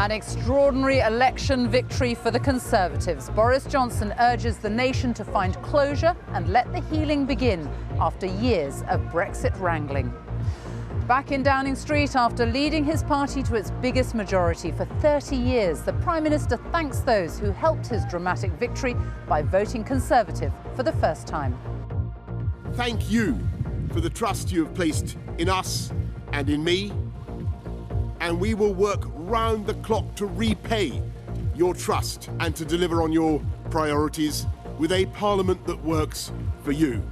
An extraordinary election victory for the Conservatives. Boris Johnson urges the nation to find closure and let the healing begin after years of Brexit wrangling. Back in Downing Street after leading his party to its biggest majority for 30 years, the Prime Minister thanks those who helped his dramatic victory by voting Conservative for the first time. Thank you for the trust you have placed in us and in me, and we will work round the clock to repay your trust and to deliver on your priorities with a Parliament that works for you.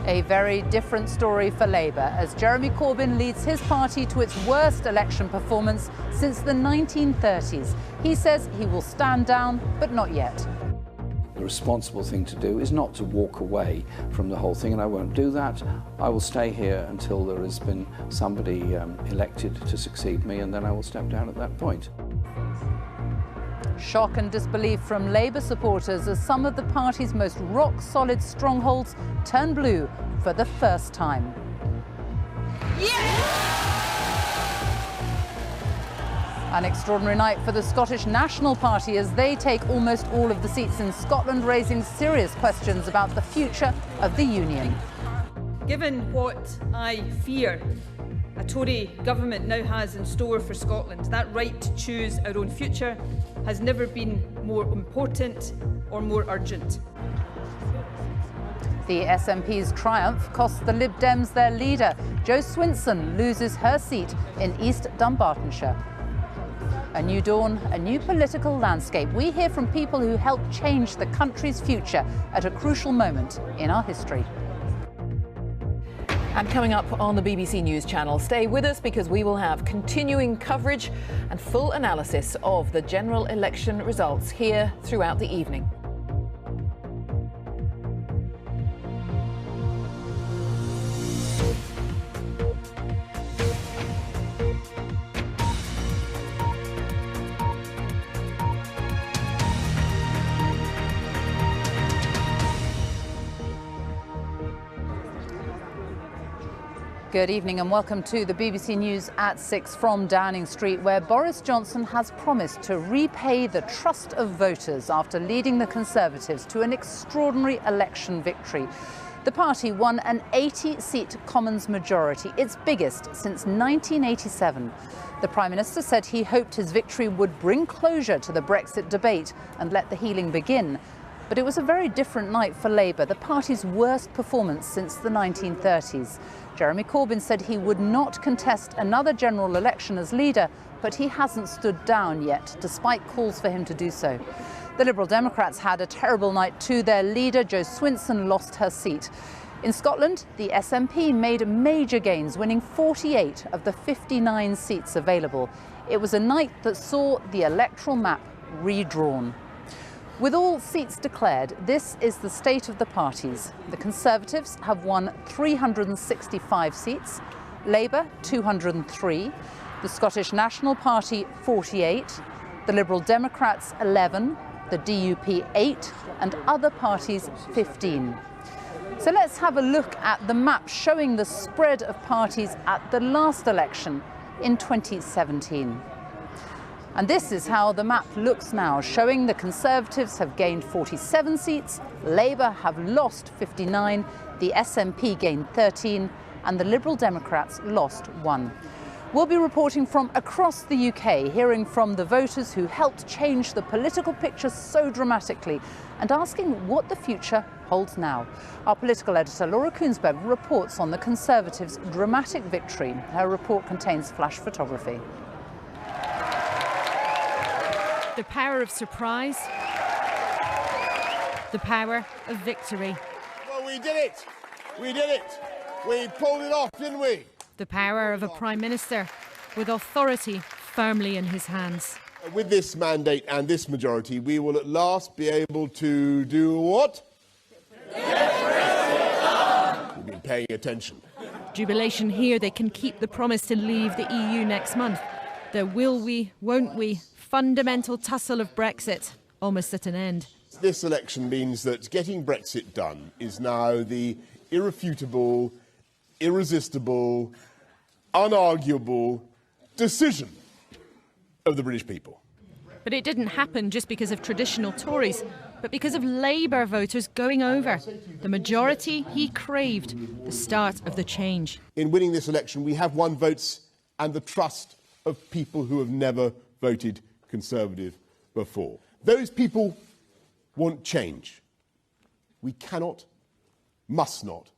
A very different story for Labour as Jeremy Corbyn leads his party to its worst election performance since the 1930s. He says he will stand down, but not yet. The responsible thing to do is not to walk away from the whole thing, and I won't do that. I will stay here until there has been somebody elected to succeed me, and then I will step down at that point. Shock and disbelief from Labour supporters as some of the party's most rock-solid strongholds turn blue for the first time. An extraordinary night for the Scottish National Party as they take almost all of the seats in Scotland, raising serious questions about the future of the Union. Given what I fear a Tory government now has in store for Scotland, that right to choose our own future has never been more important or more urgent. The SNP's triumph costs the Lib Dems their leader. Jo Swinson loses her seat in East Dunbartonshire. A new dawn, a new political landscape. We hear from people who helped change the country's future at a crucial moment in our history. And coming up on the BBC News channel, stay with us because we will have continuing coverage and full analysis of the general election results here throughout the evening. Good evening and welcome to the BBC News at 6 from Downing Street, where Boris Johnson has promised to repay the trust of voters after leading the Conservatives to an extraordinary election victory. The party won an 80-seat Commons majority, its biggest since 1987. The Prime Minister said he hoped his victory would bring closure to the Brexit debate and let the healing begin. But it was a very different night for Labour, the party's worst performance since the 1930s. Jeremy Corbyn said he would not contest another general election as leader, but he hasn't stood down yet, despite calls for him to do so. The Liberal Democrats had a terrible night too. Their leader, Jo Swinson, lost her seat. In Scotland, the SNP made major gains, winning 48 of the 59 seats available. It was a night that saw the electoral map redrawn. With all seats declared, this is the state of the parties. The Conservatives have won 365 seats, Labour 203, the Scottish National Party 48, the Liberal Democrats 11, the DUP 8, and other parties 15. So let's have a look at the map showing the spread of parties at the last election in 2017. And this is how the map looks now, showing the Conservatives have gained 47 seats, Labour have lost 59, the SNP gained 13, and the Liberal Democrats lost 1. We'll be reporting from across the UK, hearing from the voters who helped change the political picture so dramatically and asking what the future holds now. Our political editor, Kuenssberg, reports on the Conservatives' dramatic victory. Her report contains flash photography. The power of surprise, the power of victory. Well, we did it! We did it! We pulled it off, didn't we? The power of a Prime Minister with authority firmly in his hands. With this mandate and this majority, we will at last be able to do what? We've been paying attention. Jubilation here, they can keep the promise to leave the EU next month. The will we, won't we, fundamental tussle of Brexit almost at an end. This election means that getting Brexit done is now the irrefutable, irresistible, unarguable decision of the British people. But it didn't happen just because of traditional Tories, but because of Labour voters going over. The majority he craved, the start of the change. In winning this election, we have won votes and the trust of people who have never voted Conservative before. Those people want change. We cannot, must not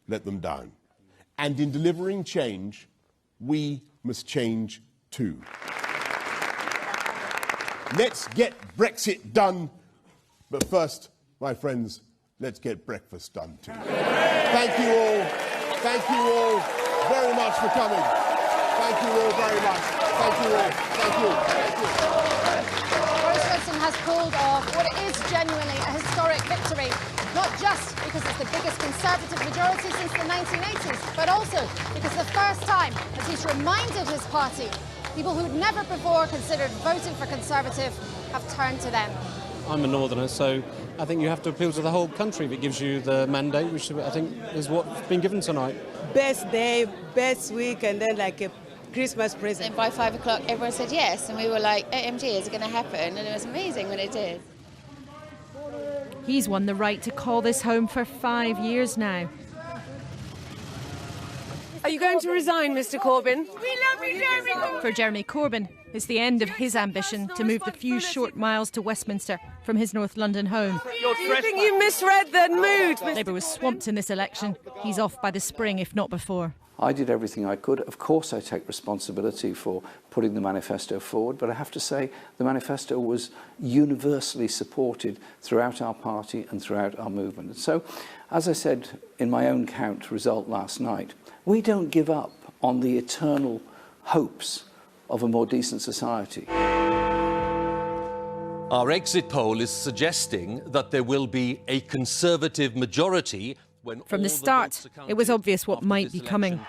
let them down. And in delivering change, we must change too. Let's get Brexit done, but first, my friends, let's get breakfast done too. Thank you all very much for coming. Thank you all very much. Thank you all. Thank you. Boris Johnson has pulled off what is genuinely a historic victory, not just because it's the biggest Conservative majority since the 1980s, but also because the first time, as he's reminded his party, people who'd never before considered voting for Conservative have turned to them. I'm a northerner, so I think you have to appeal to the whole country if it gives you the mandate, which I think is what's been given tonight. Best day, best week, and then like a Christmas present. And by 5 o'clock, everyone said yes, and we were like, OMG, is it going to happen? And it was amazing when it did. He's won the right to call this home for 5 years now. Are you going to resign, Mr. Corbyn? We love you, Jeremy Corbyn. For Jeremy Corbyn, it's the end of his ambition to move the few short miles to Westminster from his North London home. You think you misread the mood? Labour was swamped in this election. He's off by the spring, if not before. I did everything I could. Of course, I take responsibility for putting the manifesto forward, but I have to say the manifesto was universally supported throughout our party and throughout our movement. And so, as I said in my own count result last night, we don't give up on the eternal hopes of a more decent society. Our exit poll is suggesting that there will be a Conservative majority when from the start, it was obvious what might be coming.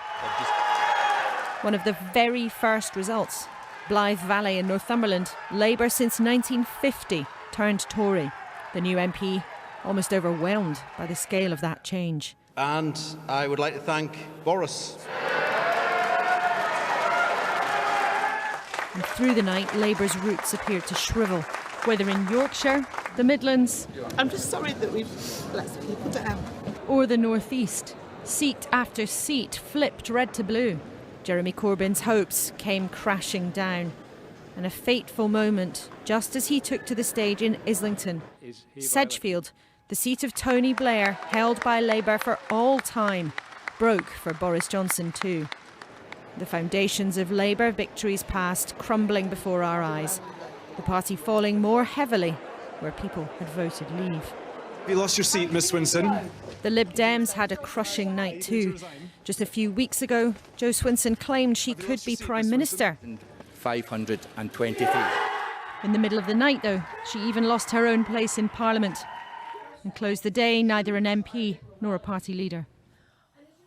One of the very first results, Blythe Valley in Northumberland, Labour since 1950 turned Tory. The new MP almost overwhelmed by the scale of that change. And I would like to thank Boris. And through the night, Labour's roots appeared to shrivel, whether in Yorkshire, the Midlands... I'm just sorry that we've let people down. ...or the North East. Seat after seat flipped red to blue. Jeremy Corbyn's hopes came crashing down. And a fateful moment, just as he took to the stage in Islington. Sedgefield, the seat of Tony Blair, held by Labour for all time, broke for Boris Johnson too. The foundations of Labour victories past crumbling before our eyes. The party falling more heavily where people had voted leave. You lost your seat, Miss Swinson. The Lib Dems had a crushing night too. Just a few weeks ago, Jo Swinson claimed she could be Prime Minister. 523. In the middle of the night, though, she even lost her own place in Parliament and closed the day neither an MP nor a party leader.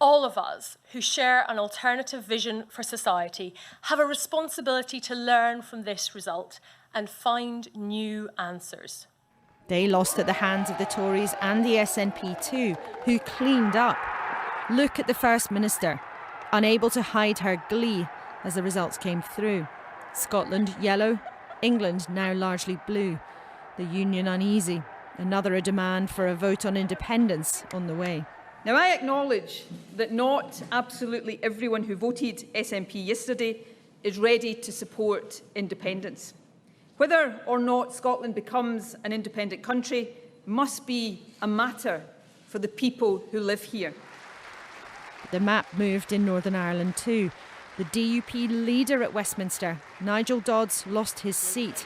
All of us who share an alternative vision for society have a responsibility to learn from this result and find new answers. They lost at the hands of the Tories and the SNP too, who cleaned up. Look at the First Minister, unable to hide her glee as the results came through. Scotland yellow, England now largely blue. The Union uneasy, another a demand for a vote on independence on the way. Now, I acknowledge that not absolutely everyone who voted SNP yesterday is ready to support independence. Whether or not Scotland becomes an independent country must be a matter for the people who live here. The map moved in Northern Ireland too. The DUP leader at Westminster, Nigel Dodds, lost his seat.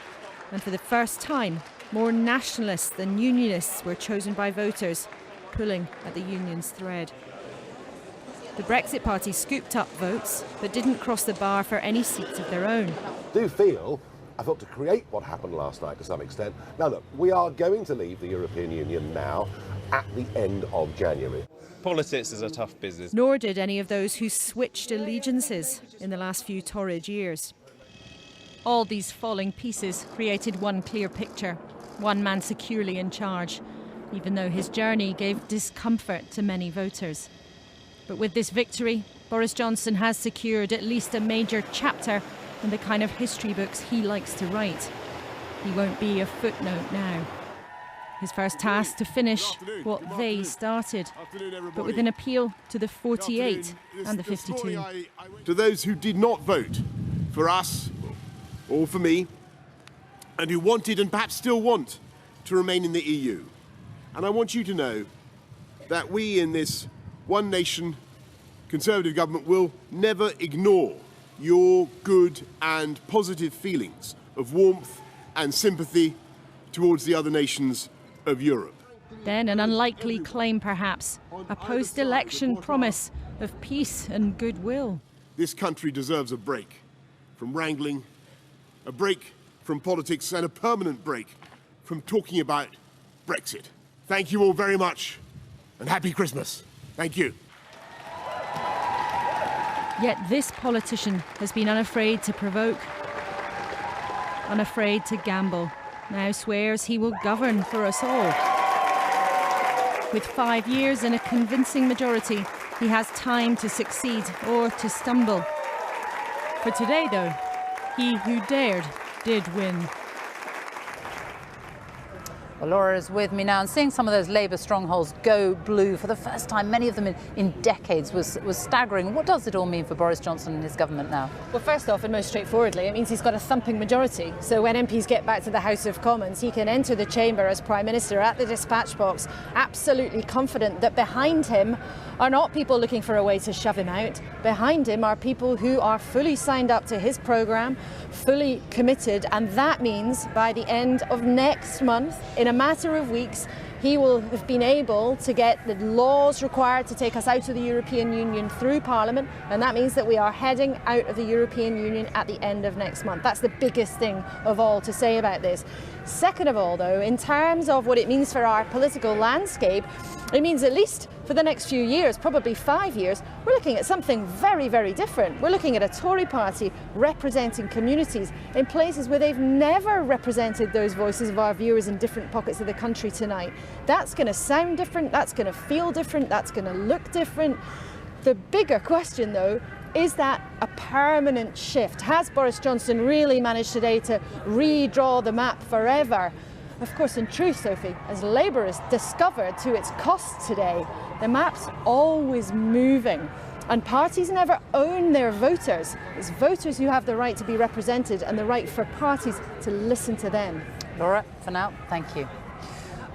And for the first time, more nationalists than unionists were chosen by voters, pulling at the union's thread. The Brexit Party scooped up votes, but didn't cross the bar for any seats of their own. I thought to create what happened last night to some extent. Now look, we are going to leave the European Union now at the end of January. Politics is a tough business. Nor did any of those who switched allegiances in the last few torrid years. All these falling pieces created one clear picture, one man securely in charge, even though his journey gave discomfort to many voters. But with this victory, Boris Johnson has secured at least a major chapter and the kind of history books he likes to write. He won't be a footnote now. His first task to finish what they started, but with an appeal to the 48 and the 52. To those who did not vote for us or for me, and who wanted and perhaps still want to remain in the EU. And I want you to know that we in this one nation Conservative government will never ignore your good and positive feelings of warmth and sympathy towards the other nations of Europe. Then an unlikely claim perhaps, a post-election promise of peace and goodwill. This country deserves a break from wrangling, a break from politics, and a permanent break from talking about Brexit. Thank you all very much, and happy Christmas. Thank you. Yet this politician has been unafraid to provoke, unafraid to gamble, now swears he will govern for us all. With 5 years and a convincing majority, he has time to succeed or to stumble. For today, though, he who dared did win. Well, Laura is with me now, and seeing some of those Labour strongholds go blue for the first time, many of them in decades, was staggering. What does it all mean for Boris Johnson and his government now? Well, first off, and most straightforwardly, it means he's got a thumping majority. So when MPs get back to the House of Commons, he can enter the chamber as Prime Minister at the dispatch box, absolutely confident that behind him are not people looking for a way to shove him out. Behind him are people who are fully signed up to his programme, fully committed, and that means by the end of next month, in a matter of weeks, he will have been able to get the laws required to take us out of the European Union through Parliament, and that means that we are heading out of the European Union at the end of next month. That's the biggest thing of all to say about this. Second of all, though, in terms of what it means for our political landscape, it means at least for the next few years, probably 5 years, we're looking at something very, very different. We're looking at a Tory party representing communities in places where they've never represented those voices of our viewers in different pockets of the country tonight. That's going to sound different, that's going to feel different, that's going to look different. The bigger question, though, is that a permanent shift? Has Boris Johnson really managed today to redraw the map forever? Of course, in truth, Sophie, as Labour has discovered to its cost today, the map's always moving. And parties never own their voters. It's voters who have the right to be represented and the right for parties to listen to them. Laura, for now, thank you.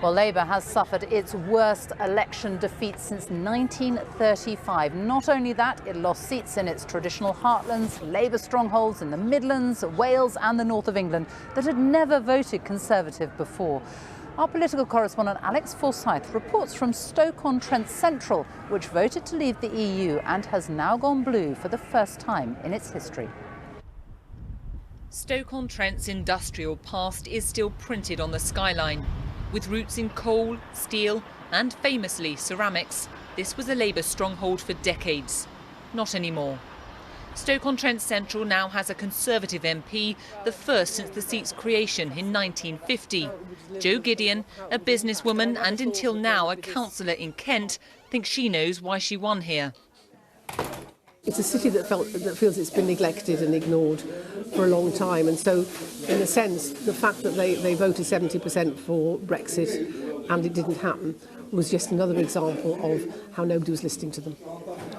Well, Labour has suffered its worst election defeat since 1935. Not only that, it lost seats in its traditional heartlands, Labour strongholds in the Midlands, Wales and the north of England that had never voted Conservative before. Our political correspondent Alex Forsyth reports from Stoke-on-Trent Central, which voted to leave the EU and has now gone blue for the first time in its history. Stoke-on-Trent's industrial past is still printed on the skyline. With roots in coal, steel and, famously, ceramics, this was a Labour stronghold for decades. Not anymore. Stoke-on-Trent Central now has a Conservative MP, the first since the seat's creation in 1950. Jo Gideon, a businesswoman and until now a councillor in Kent, thinks she knows why she won here. It's a city that feels it's been neglected and ignored for a long time, and so in a sense the fact that they voted 70% for Brexit and it didn't happen was just another example of how nobody was listening to them,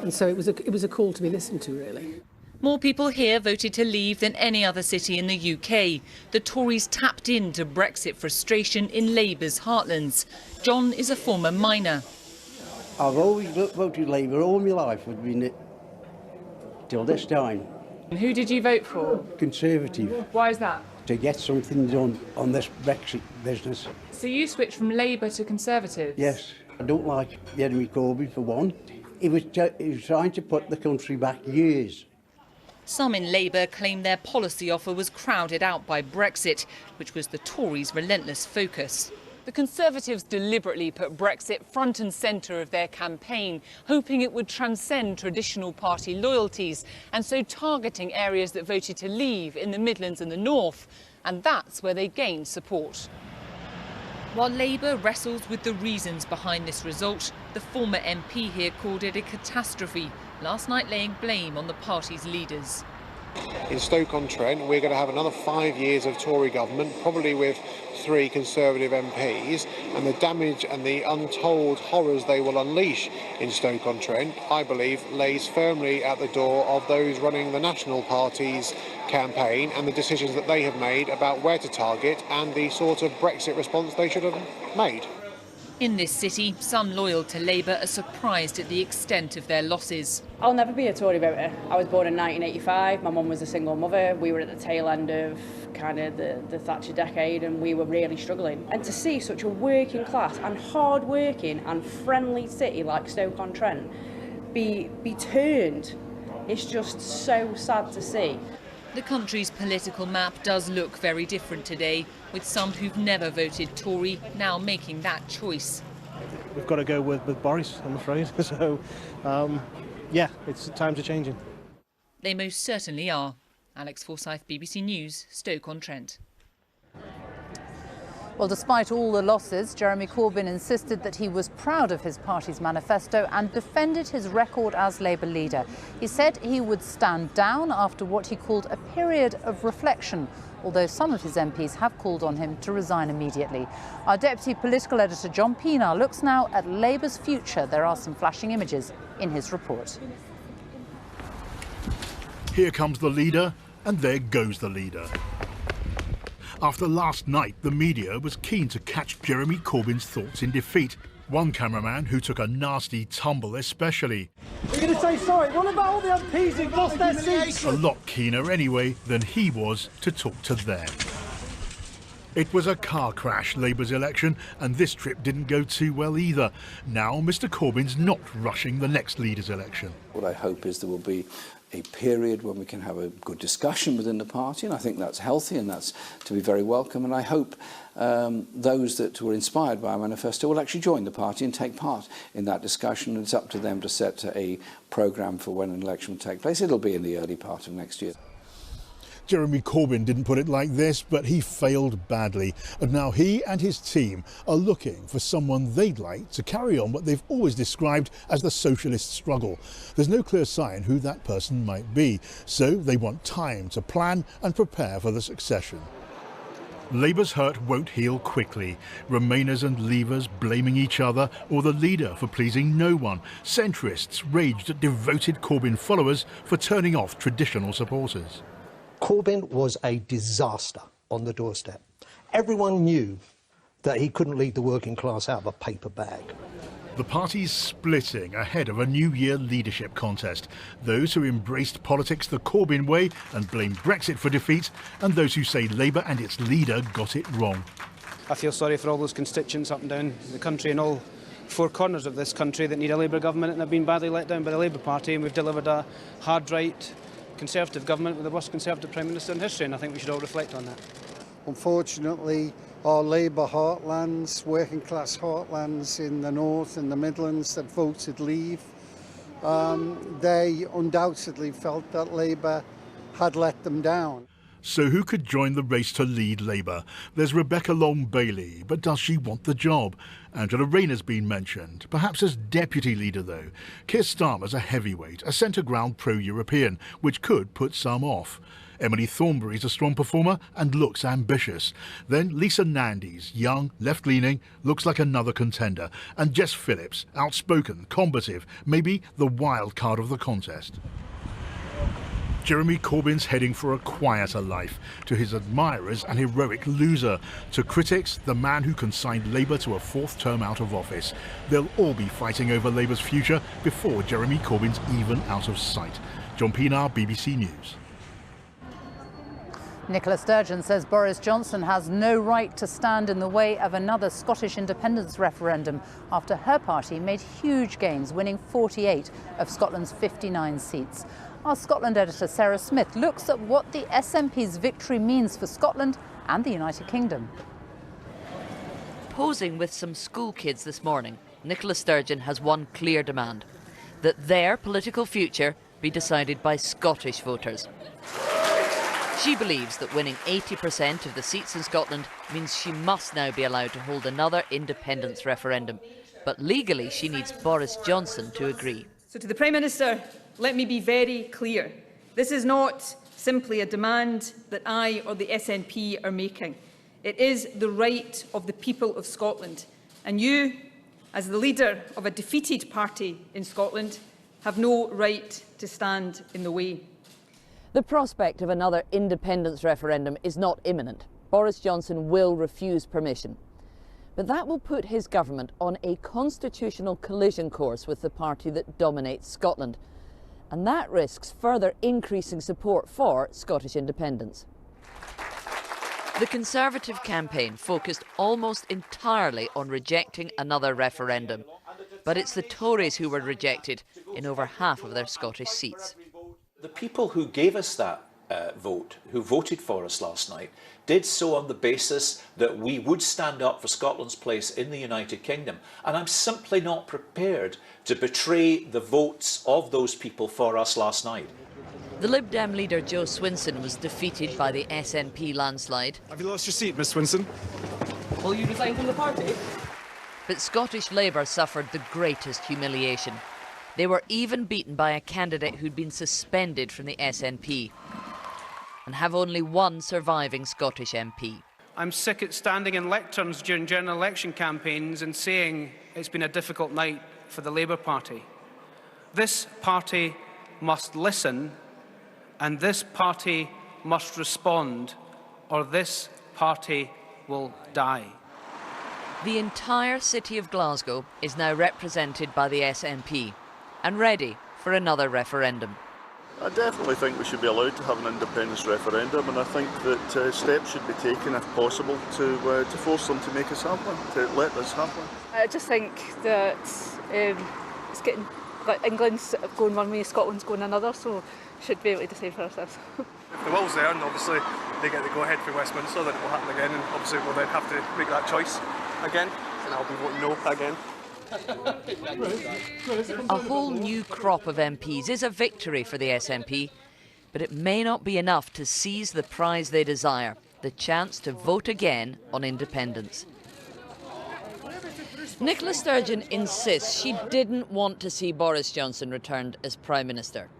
and so it was a call to be listened to, really. More people here voted to leave than any other city in the UK. The Tories tapped into Brexit frustration in Labour's heartlands. John is a former miner. I've always voted Labour all my life, I've been till this time. And who did you vote for? Conservative. Why is that? To get something done on this Brexit business. So you switched from Labour to Conservative? Yes. I don't like Jeremy Corbyn, for one. He was trying to put the country back years. Some in Labour claim their policy offer was crowded out by Brexit, which was the Tories' relentless focus. The Conservatives deliberately put Brexit front and centre of their campaign, hoping it would transcend traditional party loyalties and so targeting areas that voted to leave in the Midlands and the North. And that's where they gained support. While Labour wrestles with the reasons behind this result, the former MP here called it a catastrophe, last night laying blame on the party's leaders. In Stoke-on-Trent, we're going to have another 5 years of Tory government, probably with 3 Conservative MPs, and the damage and the untold horrors they will unleash in Stoke-on-Trent, I believe, lays firmly at the door of those running the National Party's campaign and the decisions that they have made about where to target and the sort of Brexit response they should have made. In this city, some loyal to Labour are surprised at the extent of their losses. I'll never be a Tory voter. I was born in 1985, my mum was a single mother, we were at the tail end of kind of the Thatcher decade and we were really struggling. And to see such a working class and hard working and friendly city like Stoke-on-Trent be turned, it's just so sad to see. The country's political map does look very different today, with some who've never voted Tory now making that choice. We've got to go with Boris, I'm afraid. So, yeah, times are changing. They most certainly are. Alex Forsyth, BBC News, Stoke-on-Trent. Well, despite all the losses, Jeremy Corbyn insisted that he was proud of his party's manifesto and defended his record as Labour leader. He said he would stand down after what he called a period of reflection, although some of his MPs have called on him to resign immediately. Our deputy political editor John Pienaar looks now at Labour's future. There are some flashing images in his report. Here comes the leader, and there goes the leader. After last night, the media was keen to catch Jeremy Corbyn's thoughts in defeat. One cameraman who took a nasty tumble especially. We're going to say sorry. What about all the MPs who've lost their seats? A lot keener anyway than he was to talk to them. It was a car crash, Labour's election, and this trip didn't go too well either. Now Mr Corbyn's not rushing the next leader's election. What I hope is there will be a period when we can have a good discussion within the party, and I think that's healthy and that's to be very welcome. And I hope those that were inspired by our manifesto will actually join the party and take part in that discussion. It's up to them to set a programme for when an election will take place. It'll be in the early part of next year. Jeremy Corbyn didn't put it like this, but he failed badly. And now he and his team are looking for someone they'd like to carry on what they've always described as the socialist struggle. There's no clear sign who that person might be, so they want time to plan and prepare for the succession. Labour's hurt won't heal quickly. Remainers and Leavers blaming each other, or the leader for pleasing no one. Centrists raged at devoted Corbyn followers for turning off traditional supporters. Corbyn was a disaster on the doorstep. Everyone knew that he couldn't lead the working class out of a paper bag. The party's splitting ahead of a New Year leadership contest. Those who embraced politics the Corbyn way and blamed Brexit for defeat, and those who say Labour and its leader got it wrong. I feel sorry for all those constituents up and down the country and all 4 corners of this country that need a Labour government and have been badly let down by the Labour Party, and we've delivered a hard-right Conservative government with the worst Conservative Prime Minister in history, and I think we should all reflect on that. Unfortunately, our Labour heartlands, working class heartlands in the North and the Midlands that voted Leave, they undoubtedly felt that Labour had let them down. So who could join the race to lead Labour? There's Rebecca Long-Bailey, but does she want the job? Angela Rayner's been mentioned, perhaps as deputy leader though. Keir Starmer's a heavyweight, a centre-ground pro-European, which could put some off. Emily Thornberry's a strong performer and looks ambitious. Then Lisa Nandy's young, left-leaning, looks like another contender. And Jess Phillips, outspoken, combative, maybe the wild card of the contest. Jeremy Corbyn's heading for a quieter life. To his admirers, an heroic loser. To critics, the man who consigned Labour to a 4th term out of office. They'll all be fighting over Labour's future before Jeremy Corbyn's even out of sight. John Pienaar, BBC News. Nicola Sturgeon says Boris Johnson has no right to stand in the way of another Scottish independence referendum after her party made huge gains, winning 48 of Scotland's 59 seats. Our Scotland editor Sarah Smith looks at what the SNP's victory means for Scotland and the United Kingdom. Posing with some school kids this morning, Nicola Sturgeon has one clear demand: that their political future be decided by Scottish voters. She believes that winning 80% of the seats in Scotland means she must now be allowed to hold another independence referendum. But legally, she needs Boris Johnson to agree. So to the Prime Minister, let me be very clear. This is not simply a demand that I or the SNP are making. It is the right of the people of Scotland, and you, as the leader of a defeated party in Scotland, have no right to stand in the way. The prospect of another independence referendum is not imminent. Boris Johnson will refuse permission. But that will put his government on a constitutional collision course with the party that dominates Scotland. And that risks further increasing support for Scottish independence. The Conservative campaign focused almost entirely on rejecting another referendum. But it's the Tories who were rejected in over half of their Scottish seats. The people who gave us that vote, who voted for us last night, did so on the basis that we would stand up for Scotland's place in the United Kingdom. And I'm simply not prepared to betray the votes of those people for us last night. The Lib Dem leader Jo Swinson was defeated by the SNP landslide. Have you lost your seat, Miss Swinson? Will you resign from the party? But Scottish Labour suffered the greatest humiliation. They were even beaten by a candidate who'd been suspended from the SNP and have only one surviving Scottish MP. I'm sick at standing in lecterns during general election campaigns and saying it's been a difficult night for the Labour Party. This party must listen, and this party must respond, or this party will die. The entire city of Glasgow is now represented by the SNP and ready for another referendum. I definitely think we should be allowed to have an independence referendum, and I think that steps should be taken, if possible, to force them to make us have one, to let us have one. I just think that it's getting, like, England's going one way, Scotland's going another, so we should be able to decide for ourselves. If the will's there, and obviously they get the go-ahead for Westminster, then it will happen again, and obviously we'll then have to make that choice again, and I'll be voting no again. A whole new crop of MPs is a victory for the SNP, but it may not be enough to seize the prize they desire, the chance to vote again on independence. Nicola Sturgeon insists she didn't want to see Boris Johnson returned as Prime Minister.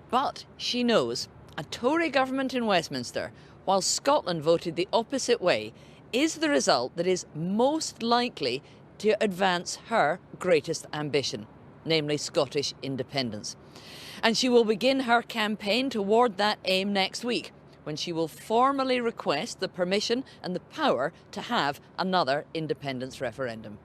But she knows a Tory government in Westminster, while Scotland voted the opposite way, is the result that is most likely to advance her greatest ambition, namely Scottish independence. And she will begin her campaign toward that aim next week, when she will formally request the permission and the power to have another independence referendum.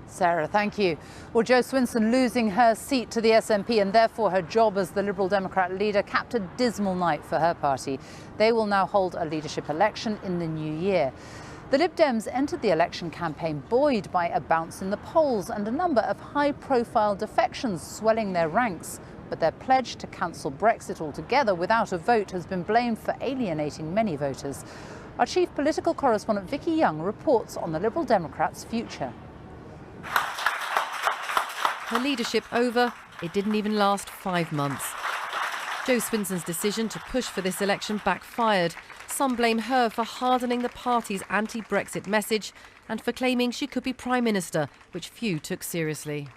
Sarah, thank you. Well, Jo Swinson losing her seat to the SNP and therefore her job as the Liberal Democrat leader capped a dismal night for her party. They will now hold a leadership election in the new year. The Lib Dems entered the election campaign buoyed by a bounce in the polls and a number of high-profile defections swelling their ranks. But their pledge to cancel Brexit altogether without a vote has been blamed for alienating many voters. Our chief political correspondent Vicky Young reports on the Liberal Democrats' future. Her leadership over, it didn't even last 5 months. Jo Swinson's decision to push for this election backfired. Some blame her for hardening the party's anti-Brexit message and for claiming she could be Prime Minister, which few took seriously.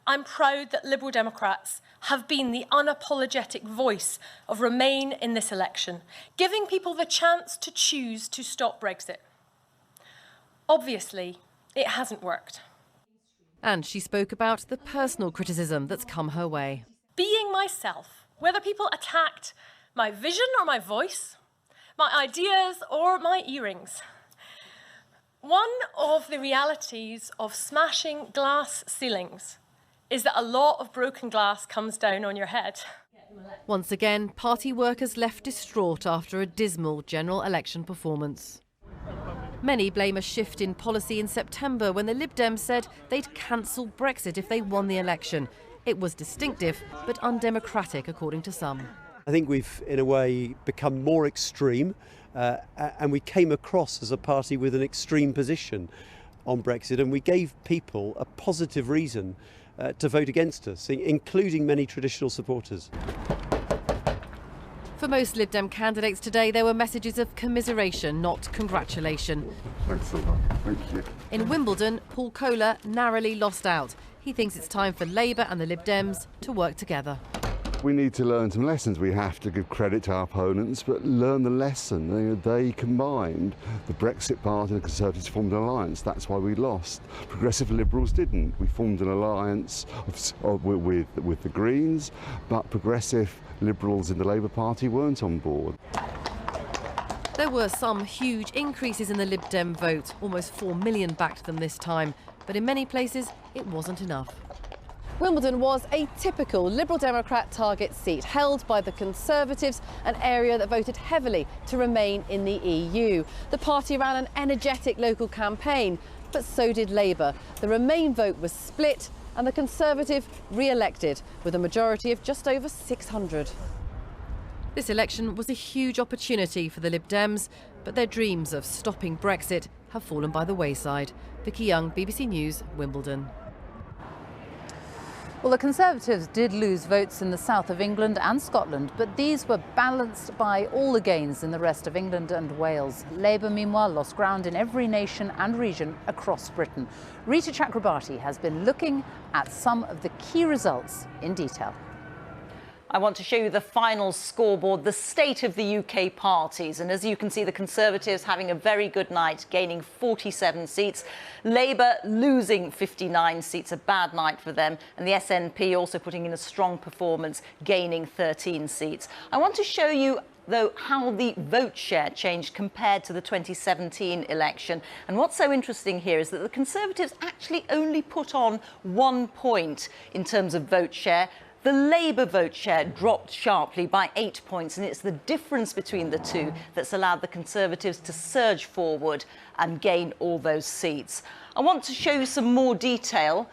I'm proud that Liberal Democrats have been the unapologetic voice of Remain in this election, giving people the chance to choose to stop Brexit. Obviously, it hasn't worked. And she spoke about the personal criticism that's come her way. Being myself, whether people attacked my vision or my voice, my ideas or my earrings. One of the realities of smashing glass ceilings is that a lot of broken glass comes down on your head. Once again, party workers left distraught after a dismal general election performance. Many blame a shift in policy in September when the Lib Dems said they'd cancel Brexit if they won the election. It was distinctive, but undemocratic, according to some. I think we've, in a way, become more extreme, and we came across as a party with an extreme position on Brexit, and we gave people a positive reason to vote against us, including many traditional supporters. For most Lib Dem candidates today, there were messages of commiseration, not congratulation. Thanks a lot. Thank you. In Wimbledon, Paul Kohler narrowly lost out. He thinks it's time for Labour and the Lib Dems to work together. We need to learn some lessons. We have to give credit to our opponents, but learn the lesson. They combined, the Brexit Party and the Conservatives formed an alliance. That's why we lost. Progressive Liberals didn't. We formed an alliance with the Greens, but Progressive Liberals in the Labour Party weren't on board. There were some huge increases in the Lib Dem vote, almost 4 million backed them this time, but in many places it wasn't enough. Wimbledon was a typical Liberal Democrat target seat, held by the Conservatives, an area that voted heavily to remain in the EU. The party ran an energetic local campaign, but so did Labour. The Remain vote was split and the Conservative re-elected with a majority of just over 600. This election was a huge opportunity for the Lib Dems, but their dreams of stopping Brexit have fallen by the wayside. Vicky Young, BBC News, Wimbledon. Well, the Conservatives did lose votes in the south of England and Scotland, but these were balanced by all the gains in the rest of England and Wales. Labour, meanwhile, lost ground in every nation and region across Britain. Reeta Chakrabarti has been looking at some of the key results in detail. I want to show you the final scoreboard, the state of the UK parties. And as you can see, the Conservatives having a very good night, gaining 47 seats. Labour losing 59 seats, a bad night for them. And the SNP also putting in a strong performance, gaining 13 seats. I want to show you though, how the vote share changed compared to the 2017 election. And what's so interesting here is that the Conservatives actually only put on 1 point in terms of vote share. The Labour vote share dropped sharply by 8 points, and it's the difference between the two that's allowed the Conservatives to surge forward and gain all those seats. I want to show you some more detail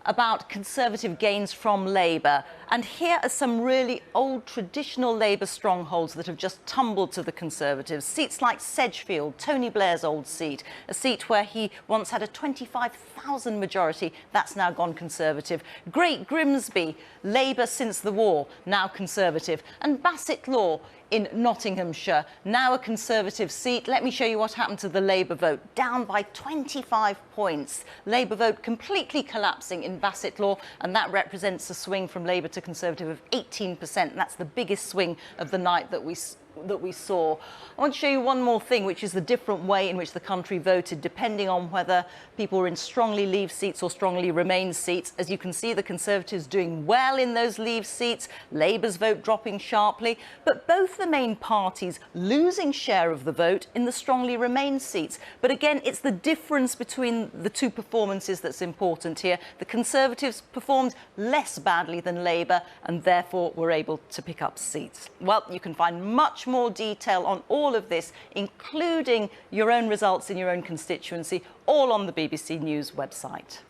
about Conservative gains from Labour. And here are some really old traditional Labour strongholds that have just tumbled to the Conservatives. Seats like Sedgefield, Tony Blair's old seat, a seat where he once had a 25,000 majority, that's now gone Conservative. Great Grimsby, Labour since the war, now Conservative. And Bassett Law in Nottinghamshire, now a Conservative seat. Let me show you what happened to the Labour vote, down by 25 points. Labour vote completely collapsing in Bassett Law, and that represents a swing from Labour to Conservative of 18%. That's the biggest swing of the night that we saw. I want to show you one more thing, which is the different way in which the country voted, depending on whether people were in strongly Leave seats or strongly Remain seats. As you can see, the Conservatives doing well in those Leave seats, Labour's vote dropping sharply, but both the main parties losing share of the vote in the strongly Remain seats. But again, it's the difference between the two performances that's important here. The Conservatives performed less badly than Labour and therefore were able to pick up seats. Well, you can find much more detail on all of this, including your own results in your own constituency, all on the BBC News website.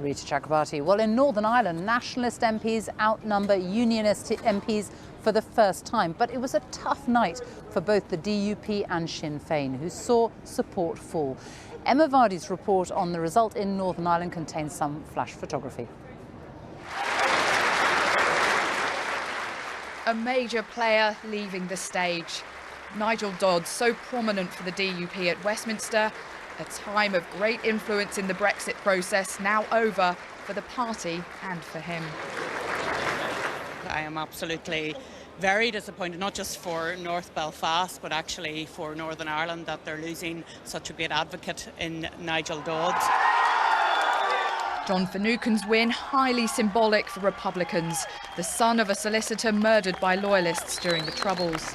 Reeta Chakrabarti. Well, in Northern Ireland, nationalist MPs outnumber unionist MPs for the first time. But it was a tough night for both the DUP and Sinn Féin, who saw support fall. Emma Vardy's report on the result in Northern Ireland contains some flash photography. A major player leaving the stage. Nigel Dodd, so prominent for the DUP at Westminster. A time of great influence in the Brexit process, now over for the party and for him. I am absolutely very disappointed, not just for North Belfast, but actually for Northern Ireland, that they're losing such a great advocate in Nigel Dodd. John Finucane's win, highly symbolic for Republicans, the son of a solicitor murdered by loyalists during the Troubles.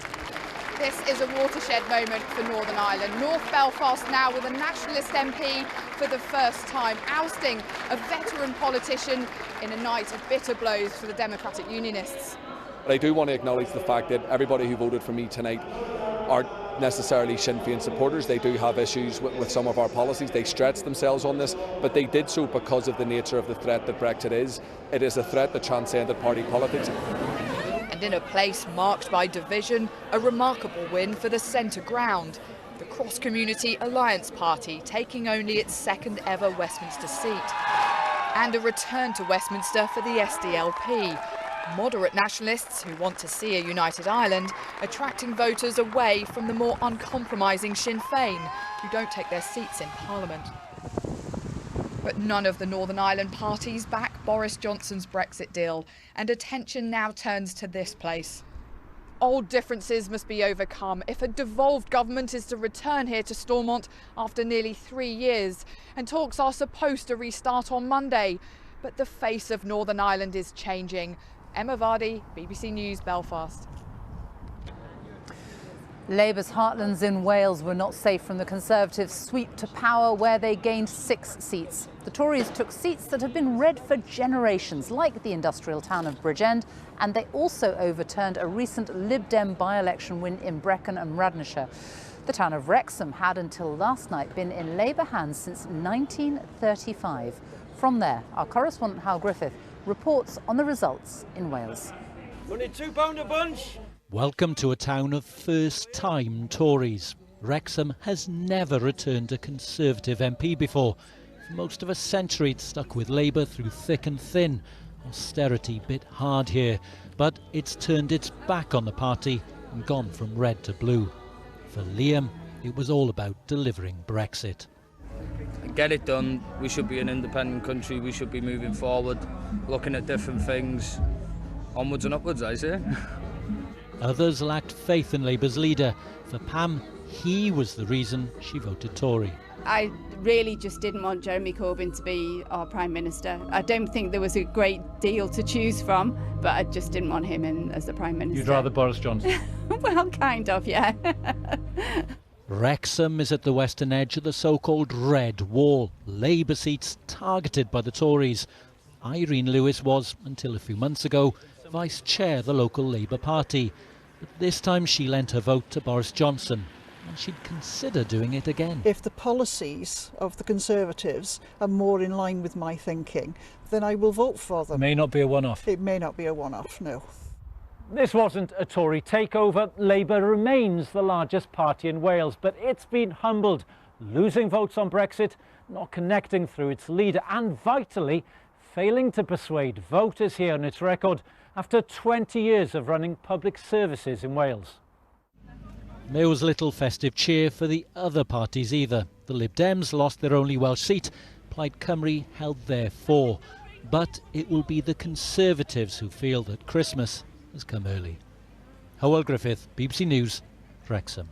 This is a watershed moment for Northern Ireland. North Belfast now with a nationalist MP for the first time, ousting a veteran politician in a night of bitter blows for the Democratic Unionists. But I do want to acknowledge the fact that everybody who voted for me tonight aren't necessarily Sinn Féin supporters. They do have issues with some of our policies. They stretch themselves on this, but they did so because of the nature of the threat that Brexit is. It is a threat that transcended party politics. And in a place marked by division, a remarkable win for the centre ground. The Cross-Community Alliance Party taking only its second ever Westminster seat. And a return to Westminster for the SDLP. Moderate nationalists who want to see a united Ireland, attracting voters away from the more uncompromising Sinn Féin, who don't take their seats in Parliament. But none of the Northern Ireland parties back Boris Johnson's Brexit deal, and attention now turns to this place. Old differences must be overcome if a devolved government is to return here to Stormont after nearly 3 years, and talks are supposed to restart on Monday. But the face of Northern Ireland is changing. Emma Vardy, BBC News, Belfast. Labour's heartlands in Wales were not safe from the Conservatives' sweep to power, where they gained 6 seats. The Tories took seats that have been red for generations, like the industrial town of Bridgend, and they also overturned a recent Lib Dem by-election win in Brecon and Radnorshire. The town of Wrexham had until last night been in Labour hands since 1935. From there, our correspondent Hal Griffith reports on the results in Wales. Only £2 a bunch. Welcome to a town of first-time Tories. Wrexham has never returned a Conservative MP before. For most of a century it's stuck with Labour through thick and thin. Austerity bit hard here, but it's turned its back on the party and gone from red to blue. For Liam, it was all about delivering Brexit. Get it done. We should be an independent country. We should be moving forward, looking at different things. Onwards and upwards, I say. Others lacked faith in Labour's leader. For Pam, he was the reason she voted Tory. I really just didn't want Jeremy Corbyn to be our Prime Minister. I don't think there was a great deal to choose from, but I just didn't want him in as the Prime Minister. You'd rather Boris Johnson? Well, kind of, yeah. Wrexham is at the western edge of the so-called Red Wall. Labour seats targeted by the Tories. Irene Lewis was, until a few months ago, vice chair of the local Labour Party. But this time she lent her vote to Boris Johnson, and she'd consider doing it again. If the policies of the Conservatives are more in line with my thinking, then I will vote for them. It may not be a one-off. It may not be a one-off, no. This wasn't a Tory takeover. Labour remains the largest party in Wales, but it's been humbled, losing votes on Brexit, not connecting through its leader, and vitally failing to persuade voters here on its record after 20 years of running public services in Wales. There was little festive cheer for the other parties either. The Lib Dems lost their only Welsh seat. Plaid Cymru held their 4. But it will be the Conservatives who feel that Christmas has come early. Howell Griffith, BBC News, Wrexham.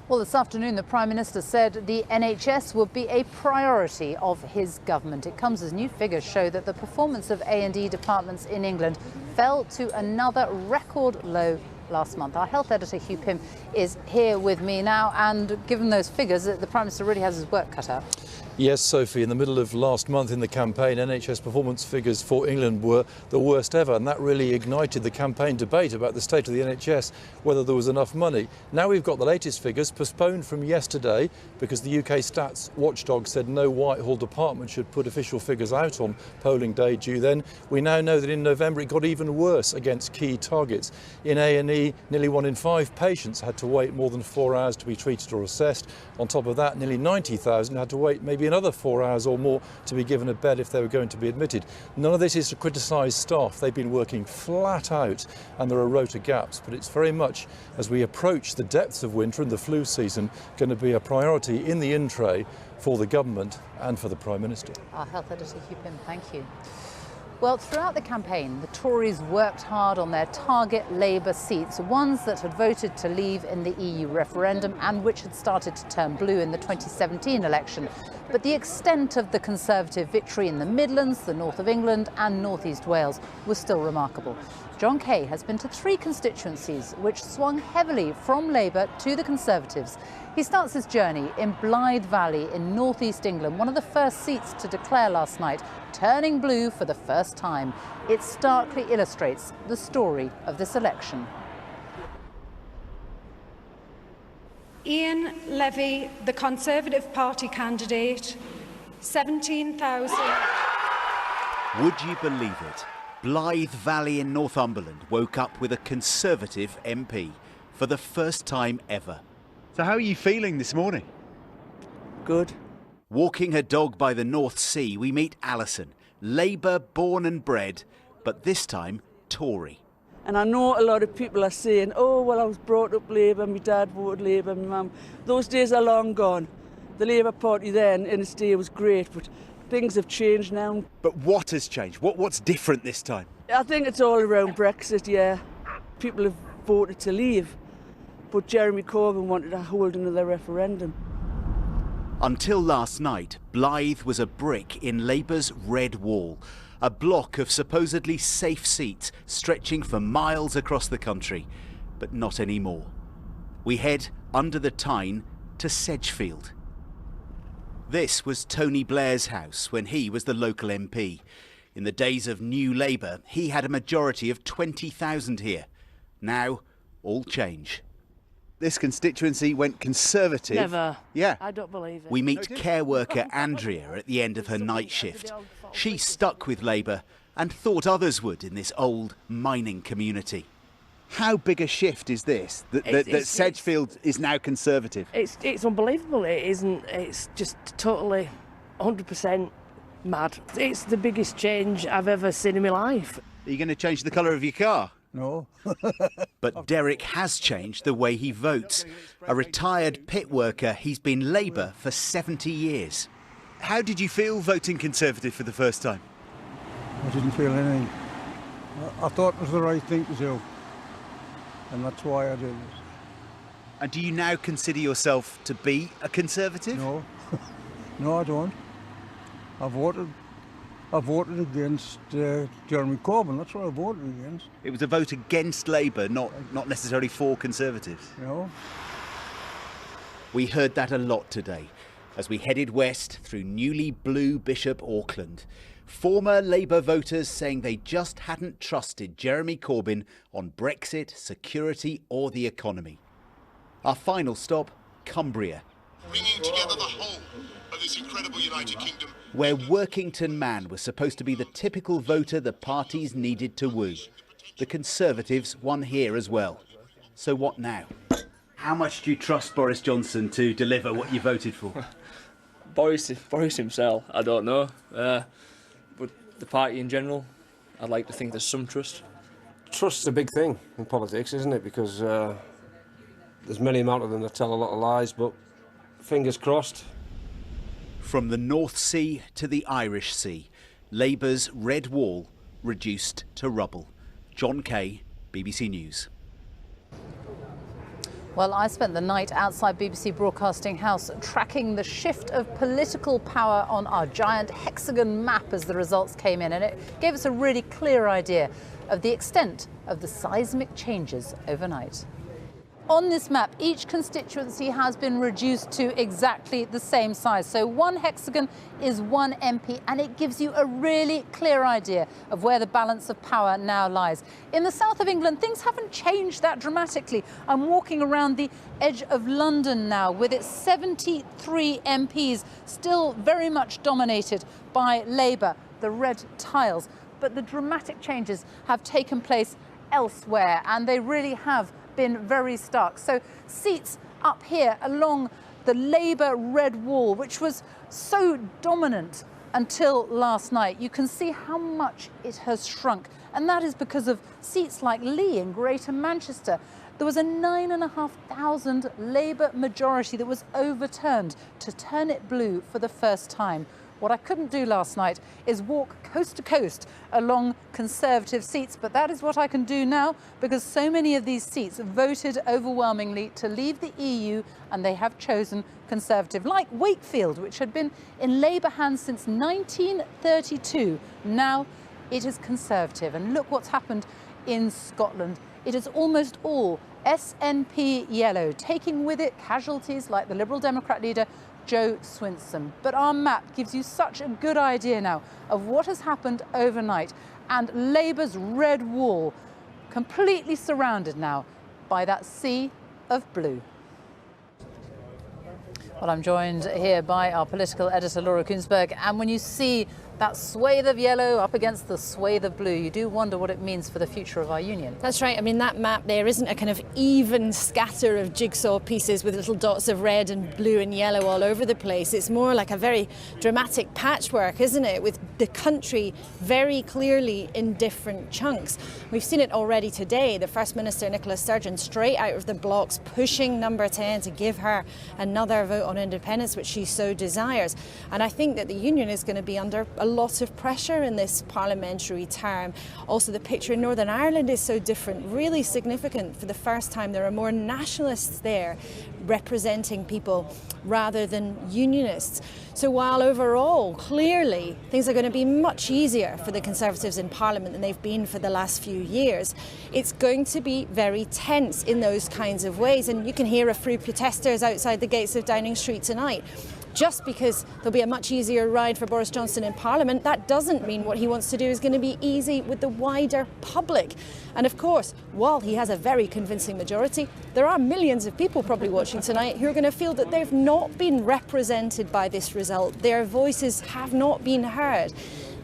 Well, this afternoon, the Prime Minister said the NHS would be a priority of his government. It comes as new figures show that the performance of A&E departments in England fell to another record low last month. Our health editor, Hugh is here with me now, and given those figures, the Prime Minister really has his work cut out. Yes, Sophie, in the middle of last month in the campaign, NHS performance figures for England were the worst ever, and that really ignited the campaign debate about the state of the NHS, whether there was enough money. Now we've got the latest figures, postponed from yesterday, because the UK stats watchdog said no Whitehall department should put official figures out on polling day due then. We now know that in November it got even worse against key targets. In A&E, nearly 1 in 5 patients had to wait more than 4 hours to be treated or assessed. On top of that, nearly 90,000 had to wait maybe another 4 hours or more to be given a bed if they were going to be admitted. None of this is to criticise staff. They've been working flat out and there are rota gaps, but it's very much, as we approach the depths of winter and the flu season, going to be a priority in the in-tray for the government and for the Prime Minister. Our health editor, Hugh, thank you. Well, throughout the campaign, the Tories worked hard on their target Labour seats, ones that had voted to leave in the EU referendum and which had started to turn blue in the 2017 election. But the extent of the Conservative victory in the Midlands, the north of England and North East Wales was still remarkable. John Kay has been to 3 constituencies which swung heavily from Labour to the Conservatives. He starts his journey in Blythe Valley in North East England, one of the first seats to declare last night, turning blue for the first time. It starkly illustrates the story of this election. Ian Levy, the Conservative Party candidate, 17,000. Would you believe it? Blythe Valley in Northumberland woke up with a Conservative MP for the first time ever. So how are you feeling this morning? Good. Walking her dog by the North Sea, we meet Alison, Labour born and bred, but this time Tory. And I know a lot of people are saying, oh, well, I was brought up Labour, my dad voted Labour, my mum. Those days are long gone. The Labour Party then in its day was great, but things have changed now. But what has changed? What's different this time? I think it's all around Brexit, yeah. People have voted to leave, but Jeremy Corbyn wanted to hold another referendum. Until last night, Blythe was a brick in Labour's red wall, a block of supposedly safe seats stretching for miles across the country, but not anymore. We head under the Tyne to Sedgefield. This was Tony Blair's house when he was the local MP. In the days of New Labour, he had a majority of 20,000 here. Now, all change. This constituency went Conservative. Never. Yeah. I don't believe it. We meet care worker Andrea at the end of her night shift. She stuck with Labour and thought others would in this old mining community. How big a shift is this, that Sedgefield is now Conservative? It's unbelievable. It isn't. It's just totally 100% mad. It's the biggest change I've ever seen in my life. Are you going to change the colour of your car? No. But Derek has changed the way he votes. A retired pit worker, he's been Labour for 70 years. How did you feel voting Conservative for the first time? I didn't feel anything. I thought it was the right thing to do, and that's why I did it. And do you now consider yourself to be a Conservative? No, no, I don't. I voted against Jeremy Corbyn. That's what I voted against. It was a vote against Labour, not necessarily for Conservatives. No. We heard that a lot today as we headed west through newly blue Bishop Auckland. Former Labour voters saying they just hadn't trusted Jeremy Corbyn on Brexit, security or the economy. Our final stop, Cumbria, bringing together the whole of this incredible United Kingdom, where Workington Man was supposed to be the typical voter the parties needed to woo. The Conservatives won here as well. So what now? How much do you trust Boris Johnson to deliver what you voted for? Boris himself, I don't know. But the party in general, I'd like to think there's some trust. Trust's a big thing in politics, isn't it? Because there's many amount of them that tell a lot of lies, but fingers crossed. From the North Sea to the Irish Sea, Labour's red wall reduced to rubble. John Kay, BBC News. Well, I spent the night outside BBC Broadcasting House tracking the shift of political power on our giant hexagon map as the results came in, and it gave us a really clear idea of the extent of the seismic changes overnight. On this map, each constituency has been reduced to exactly the same size. So one hexagon is one MP, and it gives you a really clear idea of where the balance of power now lies. In the south of England, things haven't changed that dramatically. I'm walking around the edge of London now with its 73 MPs, still very much dominated by Labour, the red tiles. But the dramatic changes have taken place elsewhere, and they really have been very stark. So seats up here along the Labour red wall, which was so dominant until last night, you can see how much it has shrunk. And that is because of seats like Lee in Greater Manchester. There was a 9,500 Labour majority that was overturned to turn it blue for the first time. What I couldn't do last night is walk coast to coast along Conservative seats, but that is what I can do now because so many of these seats voted overwhelmingly to leave the EU, and they have chosen Conservative, like Wakefield, which had been in Labour hands since 1932. Now it is Conservative, and look what's happened in Scotland. It is almost all SNP yellow, taking with it casualties like the Liberal Democrat leader Joe Swinson. But our map gives you such a good idea now of what has happened overnight, and Labour's red wall completely surrounded now by that sea of blue. Well, I'm joined here by our political editor Laura Kuenssberg, and when you see that swathe of yellow up against the swathe of blue, you do wonder what it means for the future of our union. That's right. I mean, that map there isn't a kind of even scatter of jigsaw pieces with little dots of red and blue and yellow all over the place. It's more like a very dramatic patchwork, isn't it, with the country very clearly in different chunks. We've seen it already today. The First Minister, Nicola Sturgeon, straight out of the blocks, pushing Number 10 to give her another vote vote on independence, which she so desires. And I think that the Union is going to be under a lot of pressure in this parliamentary term. Also, the picture in Northern Ireland is so different, really significant. For the first time, there are more nationalists there representing people rather than unionists. So while overall, clearly, things are going to be much easier for the Conservatives in Parliament than they've been for the last few years, it's going to be very tense in those kinds of ways. And you can hear a few protesters outside the gates of Downing Street tonight. Just because there'll be a much easier ride for Boris Johnson in Parliament, that doesn't mean what he wants to do is going to be easy with the wider public. And of course, while he has a very convincing majority, there are millions of people probably watching tonight who are going to feel that they've not been represented by this result. Their voices have not been heard.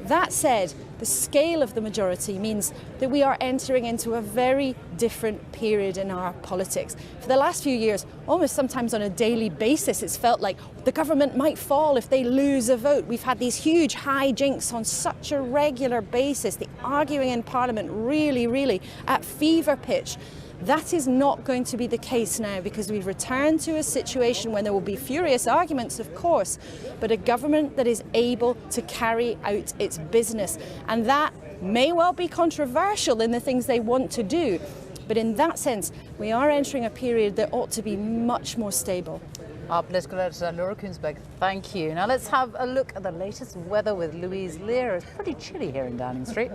That said, the scale of the majority means that we are entering into a very different period in our politics. For the last few years, almost sometimes on a daily basis, it's felt like the government might fall if they lose a vote. We've had these huge hijinks on such a regular basis, the arguing in Parliament really at fever pitch. That is not going to be the case now, because we've returned to a situation when there will be furious arguments, of course, but a government that is able to carry out its business. And that may well be controversial in the things they want to do. But in that sense, we are entering a period that ought to be much more stable. Our political editor, Laura Kuenssberg, thank you. Now let's have a look at the latest weather with Louise Lear. It's pretty chilly here in Downing Street.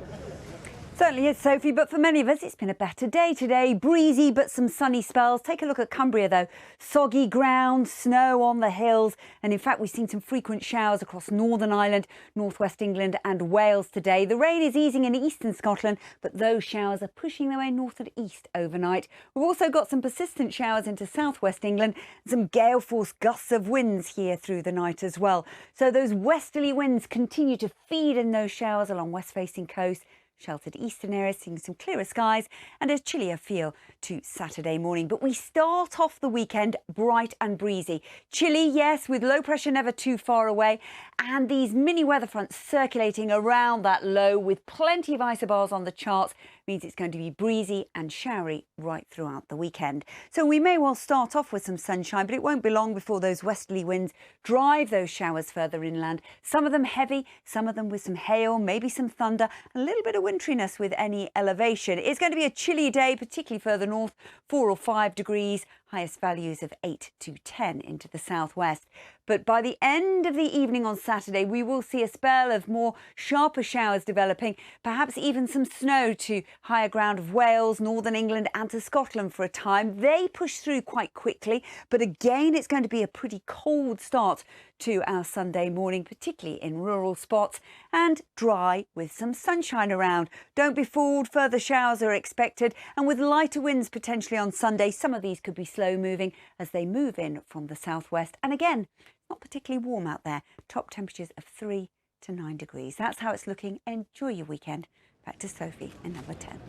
Certainly is, Sophie, but for many of us, it's been a better day today. Breezy, but some sunny spells. Take a look at Cumbria, though. Soggy ground, snow on the hills. And in fact, we've seen some frequent showers across Northern Ireland, northwest England and Wales today. The rain is easing in eastern Scotland, but those showers are pushing their way north and east overnight. We've also got some persistent showers into southwest England and some gale-force gusts of winds here through the night as well. So those westerly winds continue to feed in those showers along west-facing coast. Sheltered eastern areas, seeing some clearer skies and a chillier feel to Saturday morning. But we start off the weekend bright and breezy. Chilly, yes, with low pressure never too far away, and these mini weather fronts circulating around that low with plenty of isobars on the charts means it's going to be breezy and showery right throughout the weekend. So we may well start off with some sunshine, but it won't be long before those westerly winds drive those showers further inland. Some of them heavy, some of them with some hail, maybe some thunder, a little bit of winteriness with any elevation. It's going to be a chilly day, particularly further north, 4 or 5 degrees, highest values of 8 to 10 into the southwest. But by the end of the evening on Saturday, we will see a spell of more sharper showers developing, perhaps even some snow to higher ground of Wales, northern England and to Scotland for a time. They push through quite quickly, but again, it's going to be a pretty cold start to our Sunday morning, particularly in rural spots, and dry with some sunshine around. Don't be fooled, further showers are expected, and with lighter winds potentially on Sunday, some of these could be slow moving as they move in from the southwest. And again, not particularly warm out there. Top temperatures of 3 to 9 degrees. That's how it's looking. Enjoy your weekend. Back to Sophie in number 10.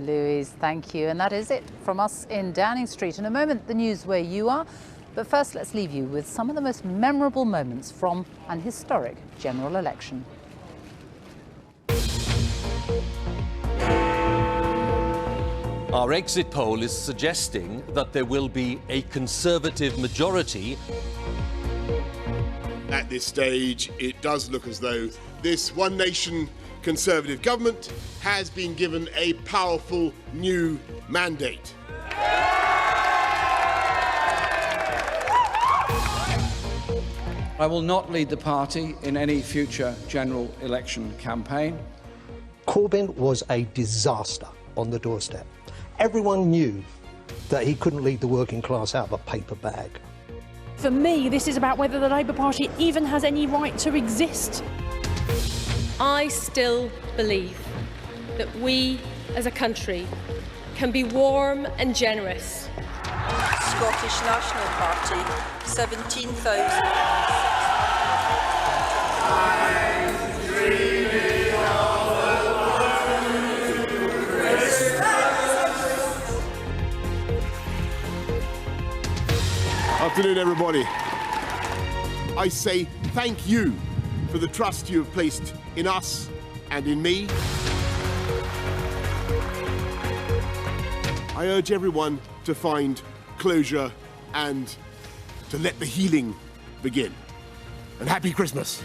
Louise, thank you. And that is it from us in Downing Street. In a moment, the news where you are. But first, let's leave you with some of the most memorable moments from an historic general election. Our exit poll is suggesting that there will be a Conservative majority. At this stage, it does look as though this One Nation Conservative government has been given a powerful new mandate. I will not lead the party in any future general election campaign. Corbyn was a disaster on the doorstep. Everyone knew that he couldn't lead the working class out of a paper bag. For me, this is about whether the Labour Party even has any right to exist. I still believe that we, as a country, can be warm and generous. Scottish National Party, 17,000. Afternoon, everybody. I say thank you for the trust you have placed in us and in me. I urge everyone to find closure and to let the healing begin. And happy Christmas.